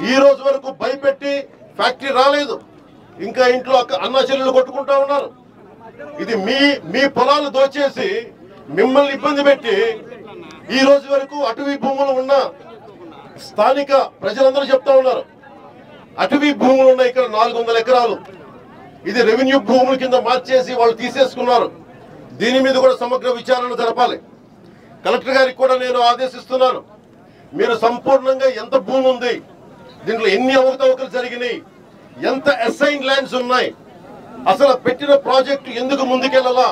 ఈ రోజు వరకు భయపెట్టి ఫ్యాక్టరీ రాలేదు, ఇంకా ఇంట్లో అన్న చెల్లెలు కొట్టుకుంటా ఉన్నారు. ఇది మీ పొలాలు దోచేసి మిమ్మల్ని ఇబ్బంది పెట్టి ఈ రోజు వరకు అటవీ భూములు ఉన్న స్థానిక ప్రజలందరూ చెప్తా ఉన్నారు, అటవీ భూములు ఉన్నాయి ఇక్కడ 400 ఎకరాలు, ఇది రెవెన్యూ భూముల కింద మార్చేసి వాళ్ళు తీసేసుకున్నారు. దీని మీద కూడా సమగ్ర విచారణ జరపాలి. కలెక్టర్ గారికి కూడా నేను ఆదేశిస్తున్నాను, మీరు సంపూర్ణంగా ఎంత భూమి ఉంది, దీంట్లో ఎన్ని అవకతవకలు జరిగినాయి, ఎంత అసైన్ ల్యాండ్స్ ఉన్నాయి, అసలు పెట్టిన ప్రాజెక్టు ఎందుకు ముందుకెళ్ళాలా.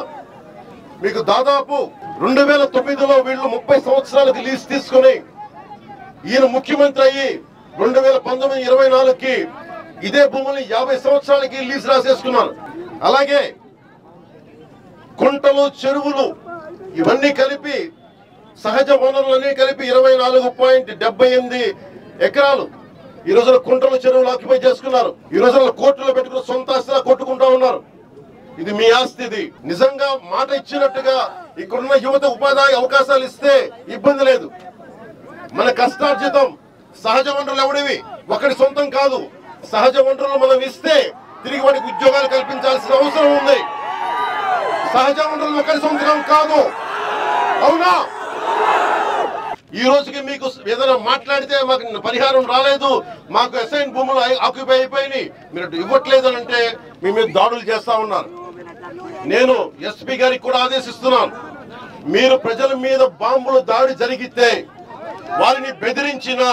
మీకు దాదాపు 2009లో వీళ్ళు 30 సంవత్సరాలకు లీజ్ తీసుకుని ఈయన ముఖ్యమంత్రి అయ్యి 2019-24కి ఇదే భూముల్ని 50 సంవత్సరాలకి లీజ్ రాసేసుకున్నారు. అలాగే కుంటలు, చెరువులు ఇవన్నీ కలిపి సహజ వనరులన్నీ కలిపి 24.78 ఎకరాలు ఈ రోజున కుంటలు, చెరువులు ఆక్యుపై చేసుకున్నారు. ఈ రోజున కోర్టులో పెట్టుకుని సొంత ఆస్తిలా కొట్టుకుంటా ఉన్నారు. ఇది మీ ఆస్తి. ఇది నిజంగా మాట ఇచ్చినట్టుగా ఇక్కడున్న యువత ఉపాధి అవకాశాలు ఇస్తే ఇబ్బంది లేదు. మన కష్టార్జితం సహజ వనరులు ఎవడివి, ఒకటి సొంతం కాదు. సహజ వనరులు మనం ఇస్తే తిరిగి వాడికి ఉద్యోగాలు కల్పించాల్సిన అవసరం ఉంది. సహజ వనరులు ఒకటి సొంతం కాదు, అవునా? ఈ రోజుకి మీకు ఏదైనా మాట్లాడితే మాకు పరిహారం రాలేదు, మాకు అసైన్ భూములు ఆక్యుపై అయిపోయినాయి, మీరు ఇవ్వట్లేదు అని అంటే మీ మీద దాడులు చేస్తా ఉన్నారు. నేను ఎస్పీ గారికి కూడా ఆదేశిస్తున్నాను, మీరు ప్రజల మీద బాంబులు దాడి జరిగితే వారిని బెదిరించినా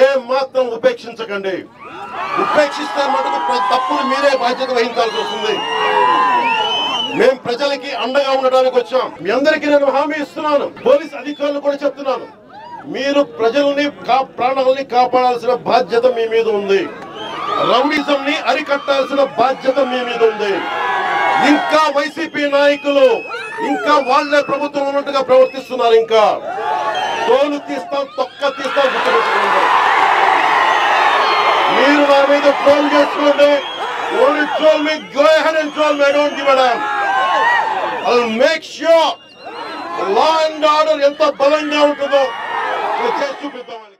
ఏ మాత్రం ఉపేక్షించకండి. ఉపేక్షిస్తే మటుకు తప్పులు మీరే బాధ్యత వహించాల్సి వస్తుంది. మేము ప్రజలకి అండగా ఉండడానికి వచ్చాం. మీ అందరికీ నేను హామీ ఇస్తున్నాను, పోలీస్ అధికారులు కూడా చెప్తున్నాను, మీరు ప్రజల్ని ప్రాణాలని కాపాడాల్సిన బాధ్యత మీ మీద ఉంది. రౌడీజం ని అరికట్టాల్సిన బాధ్యత మీ మీద ఉంది. ఇంకా వైసీపీ నాయకులు ఇంకా వాళ్లే ప్రభుత్వం ఉన్నట్టుగా ప్రవర్తిస్తున్నారు. ఇంకా తోలు తీస్తాం, తొక్క తీస్తాం, గుర్తుపెట్టుకోండి. మీరు నా మీద ట్రోల్ చేసుకోండి, only troll me, go ahead and troll me, I don't give a damn. I'll make sure law and order ఎంత బలంగా ఉంటుందో చేసి చూపిద్దామని.